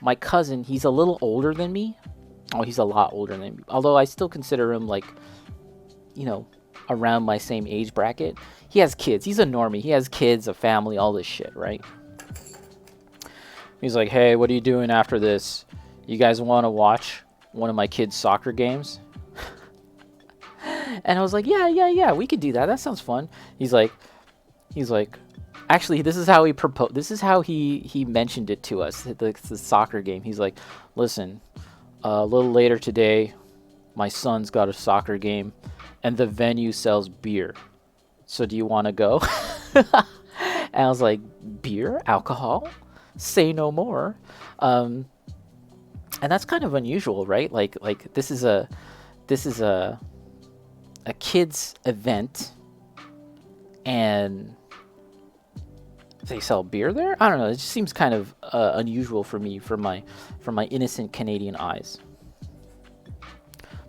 My cousin, he's a little older than me. Oh, he's a lot older than me. Although I still consider him like, you know, around my same age bracket. He has kids. He's a normie. He has kids, a family, all this shit, right? He's like, hey, what are you doing after this? You guys want to watch one of my kids' soccer games? And I was like, yeah, we could do that. That sounds fun. He's like, actually, this is how he proposed. This is how he mentioned it to us. The soccer game. He's like, listen, a little later today, my son's got a soccer game, and the venue sells beer. So do you want to go? And I was like, beer, alcohol, say no more. Um, and that's kind of unusual, right? Like this is a kids event, and they sell beer there. I don't know. It just seems kind of unusual for me, for my innocent Canadian eyes.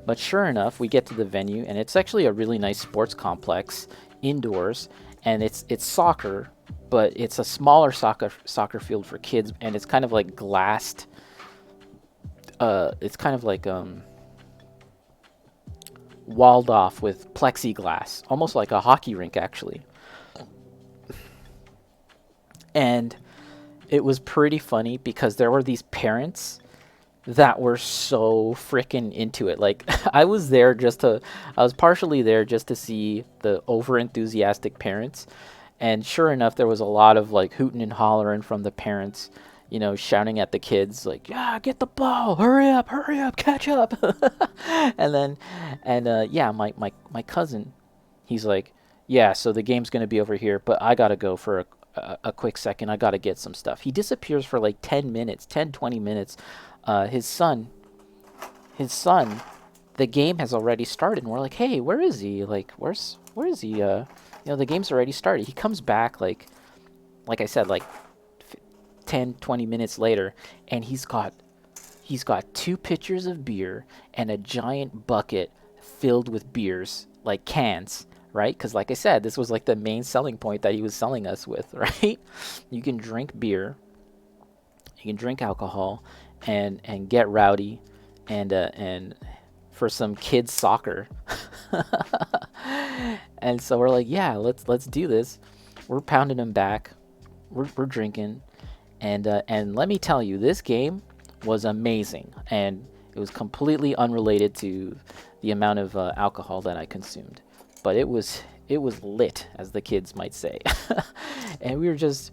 But sure enough, we get to the venue, and it's actually a really nice sports complex indoors, and it's soccer, but it's a smaller soccer field for kids, and it's kind of like glassed. It's kind of like walled off with plexiglass, almost like a hockey rink actually. And it was pretty funny because there were these parents that were so freaking into it. Like I was partially there just to see the over enthusiastic parents, and sure enough, there was a lot of like hooting and hollering from the parents, shouting at the kids like, "Yeah, get the ball, hurry up, catch up!" and then, and yeah, my cousin, he's like, "Yeah, so the game's gonna be over here, but I gotta go for a quick second. I gotta get some stuff." He disappears for like 10 minutes, 10, 20 minutes. His son, the game has already started, and we're like, "Hey, where is he? Like, where is he? The game's already started." He comes back like I said, like 10, 20 minutes later, and he's got two pitchers of beer and a giant bucket filled with beers, like cans, right? Because like I said, this was like the main selling point that he was selling us with, right? You can drink beer, you can drink alcohol, and get rowdy, and for some kids soccer. And so we're like, yeah, let's do this. We're pounding them back. We're drinking, and let me tell you, this game was amazing, and it was completely unrelated to the amount of alcohol that I consumed, but it was lit, as the kids might say. And we were just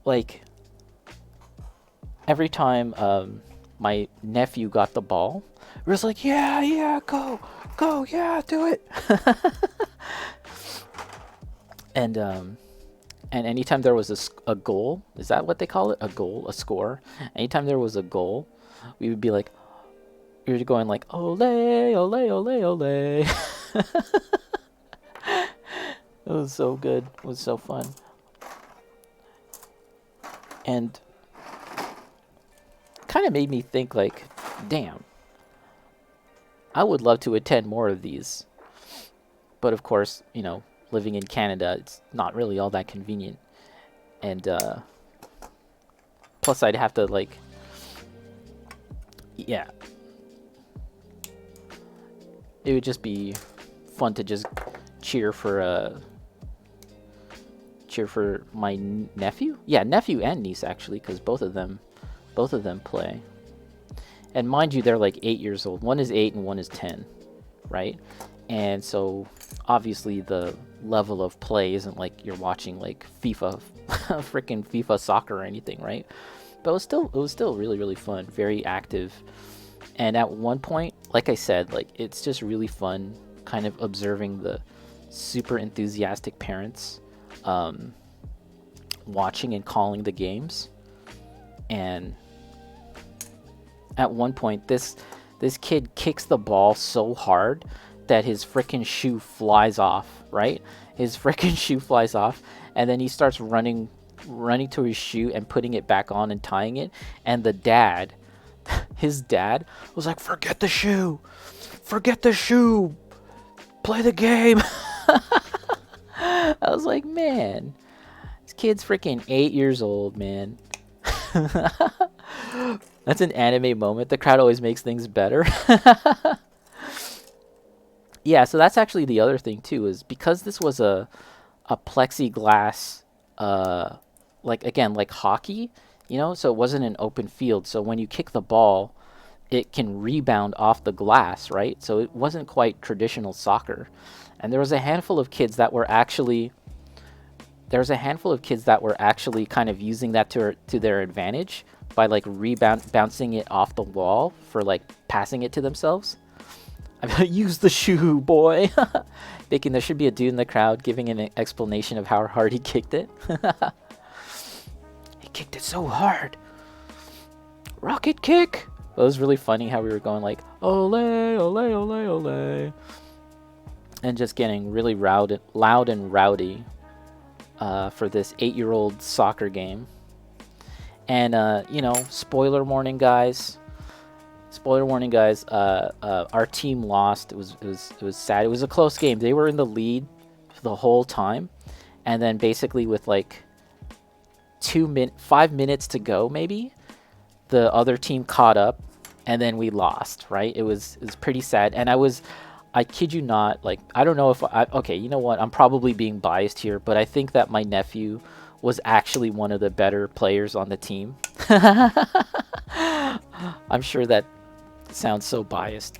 like, every time my nephew got the ball, we was like, yeah, go, yeah, do it. And anytime there was a goal, is that what they call it? A goal, a score. Anytime there was a goal, we would be like, we were going like, ole, ole, ole, ole. It was so good. It was so fun. And kind of made me think like, damn, I would love to attend more of these. But of course, living in Canada, it's not really all that convenient. And plus, I'd have to like, yeah, it would just be fun to just cheer for my nephew. Yeah, nephew and niece actually, because both of them play. And mind you, they're like 8 years old. One is 8 and one is 10, right? And so obviously the level of play isn't like you're watching like FIFA, freaking FIFA soccer or anything, right? But it was still really, really fun, very active. And at one point, like I said, like it's just really fun kind of observing the super enthusiastic parents watching and calling the games. And at one point, this kid kicks the ball so hard that his freaking shoe flies off, right? His freaking shoe flies off, and then he starts running to his shoe and putting it back on and tying it. And his dad was like, forget the shoe, play the game. I was like, man, this kid's freaking 8 years old, man. That's an anime moment. The crowd always makes things better. Yeah, so that's actually the other thing too, is because this was a plexiglass, uh, like again, like hockey, so it wasn't an open field. So when you kick the ball, it can rebound off the glass, right? So it wasn't quite traditional soccer. And there was a handful of kids that were actually kind of using that to their advantage by like bouncing it off the wall for like passing it to themselves. I'm gonna use the shoe, boy. Thinking there should be a dude in the crowd giving an explanation of how hard he kicked it. He kicked it so hard. Rocket kick. It was really funny how we were going like, ole, ole, ole, ole. And just getting really loud and rowdy for this 8-year-old soccer game. And, spoiler warning, guys. Our team lost. It was sad. It was a close game. They were in the lead the whole time, and then basically with like 5 minutes to go, maybe the other team caught up, and then we lost. Right? It was pretty sad. And I kid you not, like I don't know if okay, you know what? I'm probably being biased here, but I think that my nephew was actually one of the better players on the team. I'm sure that sounds so biased.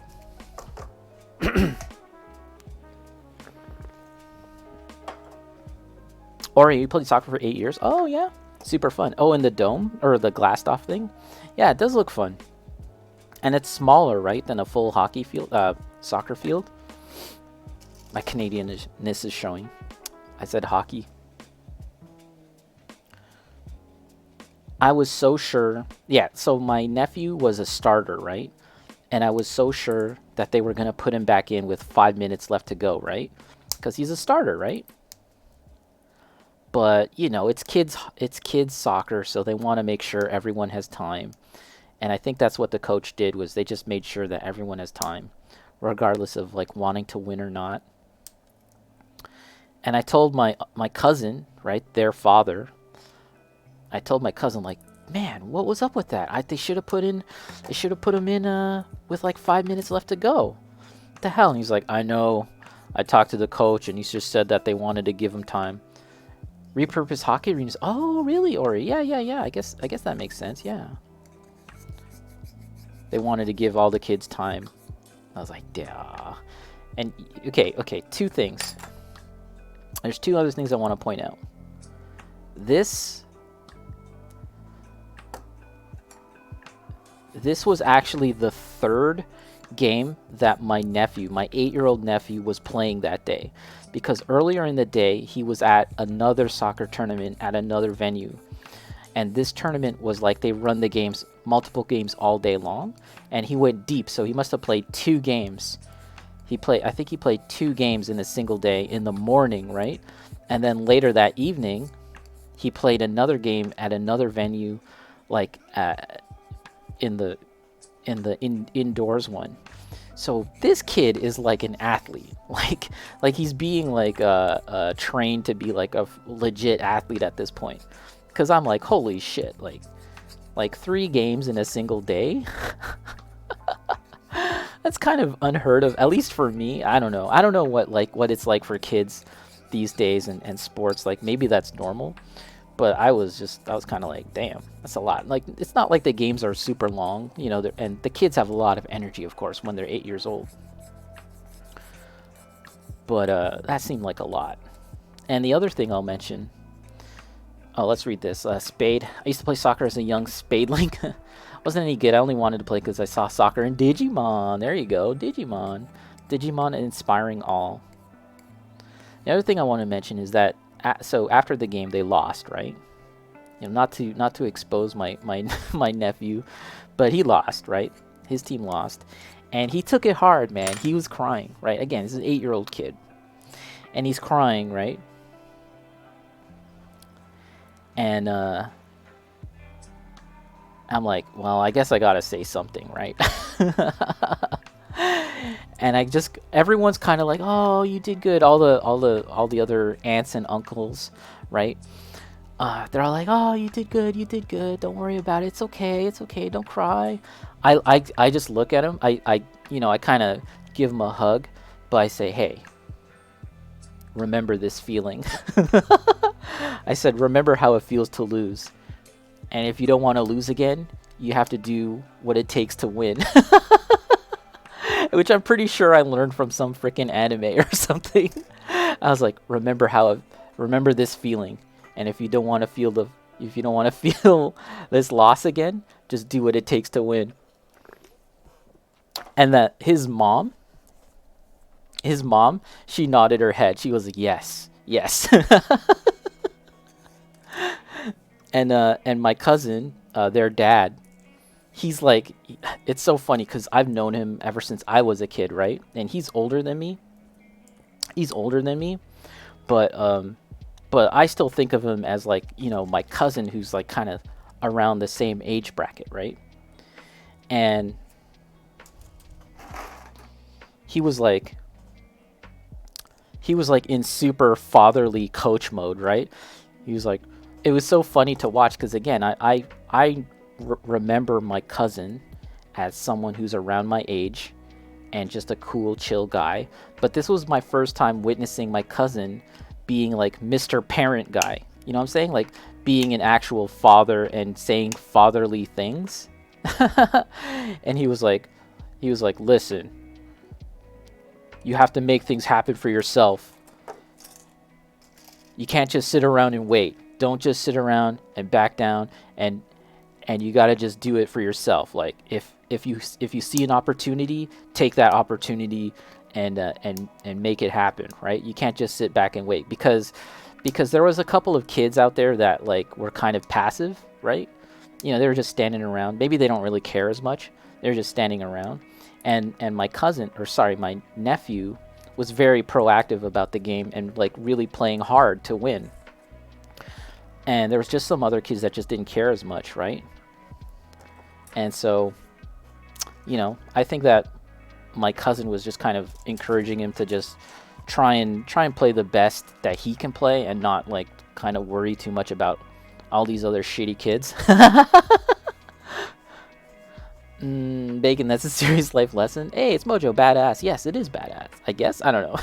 Ori, you played soccer for 8 years? Oh, yeah. Super fun. Oh, in the dome? Or the glassed off thing? Yeah, it does look fun. And it's smaller, right, than a full soccer field? My Canadianness is showing. I said hockey. I was so sure. Yeah, so my nephew was a starter, right? And I was so sure that they were going to put him back in with 5 minutes left to go, right? Because he's a starter, right? But, it's kids soccer, so they want to make sure everyone has time. And I think that's what the coach did, was they just made sure that everyone has time, regardless of like wanting to win or not. And I told my cousin, right, their father, I told my cousin, like, man, what was up with that? They should have put him in with like 5 minutes left to go. What the hell? And he's like, I know. I talked to the coach, and he just said that they wanted to give him time. Repurpose hockey arenas. Oh, really, Ori? Yeah. I guess that makes sense. Yeah. They wanted to give all the kids time. I was like, yeah. And okay. Two things. There's two other things I want to point out. This was actually the third game that my 8-year-old nephew, was playing that day. Because earlier in the day, he was at another soccer tournament at another venue. And this tournament was like they run multiple games all day long. And he went deep, so he must have played 2 games. I think he played 2 games in a single day in the morning, right? And then later that evening, he played another game at another venue, like in the indoors one. So this kid is like an athlete, like he's being like trained to be like a legit athlete at this point. Because I'm like, holy shit, like 3 games in a single day. That's kind of unheard of, at least for me. I don't know what it's like for kids these days and sports. Like maybe that's normal. But I was kind of like, damn, that's a lot. Like, it's not like the games are super long, and the kids have a lot of energy, of course, when they're 8 years old. But that seemed like a lot. And the other thing I'll mention, let's read this. Spade. I used to play soccer as a young spadeling. Wasn't any good. I only wanted to play because I saw soccer in Digimon. There you go, Digimon. Digimon inspiring all. The other thing I want to mention is that so after the game they lost, right? Not to expose my my nephew, but he lost, right? His team lost, and he took it hard, man. He was crying, right? Again, this is an 8-year-old kid, and he's crying, right? And I'm like, well, I guess I gotta say something, right? And everyone's kind of like, oh, you did good. All the other aunts and uncles, right? they're all like, "Oh, you did good. Don't worry about it. It's okay. Don't cry." I just look at him. I kind of give him a hug, but I say, "Hey, remember this feeling." I said, "Remember how it feels to lose, and if you don't want to lose again, you have to do what it takes to win." Which I'm pretty sure I learned from some freaking anime or something. I was like, remember this feeling, and if you don't want to feel this loss again, just do what it takes to win. And that his mom, she nodded her head. She was like, yes, yes. And my cousin, their dad, he's like, it's so funny because I've known him ever since I was a kid, right? And he's older than me. He's older than me, but I still think of him as like, my cousin who's like kind of around the same age bracket, right? And he was like in super fatherly coach mode, right? He was like, it was so funny to watch because again, remember my cousin as someone who's around my age and just a cool, chill guy. But this was my first time witnessing my cousin being like Mr. Parent guy. You know what I'm saying? Like being an actual father and saying fatherly things. And he was like, listen, you have to make things happen for yourself. You can't just sit around and wait. Don't just sit around and back down, and you got to just do it for yourself. Like if you see an opportunity, take that opportunity and make it happen, right? You can't just sit back and wait because there was a couple of kids out there that like were kind of passive, right? They were just standing around. Maybe they don't really care as much. They're just standing around. And my nephew was very proactive about the game and like really playing hard to win. And there was just some other kids that just didn't care as much, right? And so, I think that my cousin was just kind of encouraging him to just try and play the best that he can play and not like kind of worry too much about all these other shitty kids. Bacon, that's a serious life lesson. Hey, it's Mojo badass. Yes, it is badass. I guess. I don't know.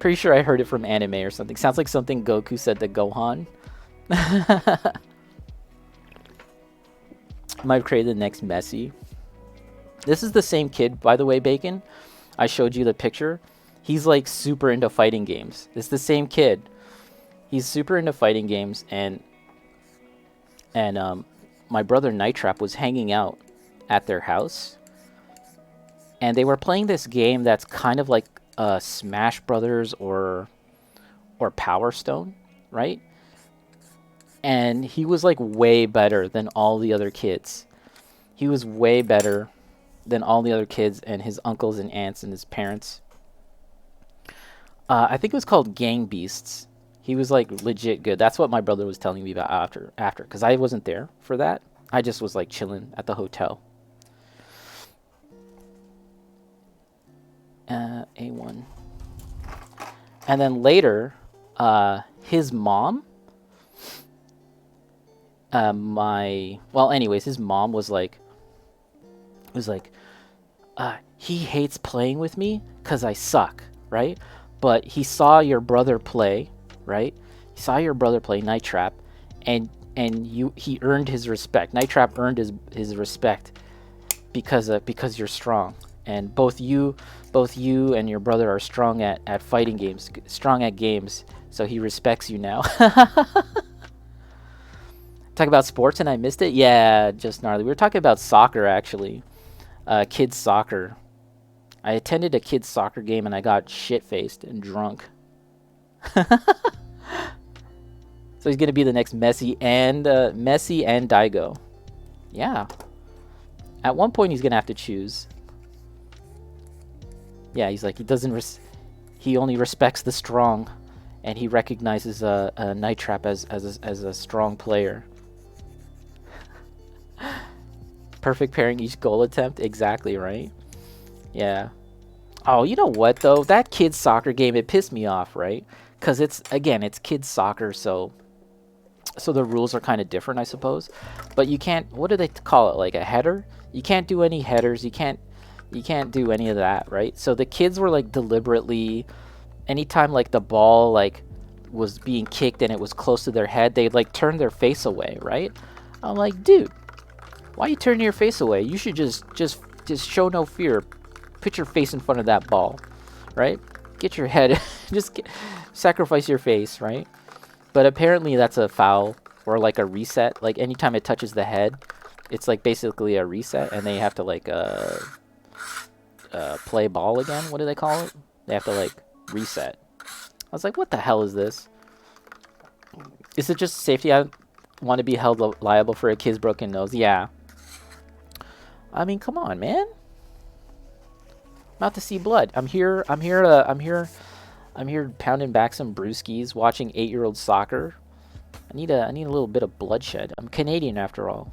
Pretty sure I heard it from anime or something. Sounds like something Goku said to Gohan. Might create the next Messi. This is the same kid, by the way, Bacon. I showed you the picture. He's like super into fighting games. It's the same kid. He's super into fighting games, and my brother Night Trap was hanging out at their house, and they were playing this game that's kind of like Smash Brothers or Power Stone, right? And he was like way better than all the other kids. He was way better than all the other kids and his uncles and aunts and his parents. I think it was called Gang Beasts. He was like legit good. That's what my brother was telling me about after, because I wasn't there for that. I just was like chilling at the hotel. A1. And then later, his mom, his mom was like, he hates playing with me because I suck, right? But he saw your brother play, right? He saw your brother play Night Trap, and he earned his respect. Night Trap earned his respect because you're strong, and both you and your brother are strong at fighting games, strong at games. So he respects you now. Talk about sports and I missed it. Yeah, just gnarly. We were talking about soccer actually, kids soccer. I attended a kids soccer game and I got shit-faced and drunk. So he's gonna be the next Messi and Daigo. Yeah. At one point he's gonna have to choose. Yeah, he's like he only respects the strong, and he recognizes Night Trap as a strong player. Perfect pairing each goal attempt. Exactly right. Yeah. Oh, you know what though? That kids soccer game, it pissed me off, right? because it's, again, it's kids soccer, so the rules are kind of different, I suppose. But you can't, what do they call it, like a header? You can't do any headers. You can't do any of that, right? So the kids were like deliberately, anytime like the ball like was being kicked and it was close to their head, they'd like turn their face away, right? I'm like, dude, why you turning your face away? You should just show no fear. Put your face in front of that ball, right? Get your head, sacrifice your face, right? But apparently that's a foul or like a reset. Like anytime it touches the head, it's like basically a reset, and they have to like play ball again. What do they call it? They have to like reset. I was like, what the hell is this? Is it just safety? I want to be held liable for a kid's broken nose. Yeah. I mean, come on, man. I'm out to see blood. I'm here pounding back some brewskis, watching 8-year-old soccer. I need a little bit of bloodshed. I'm Canadian after all.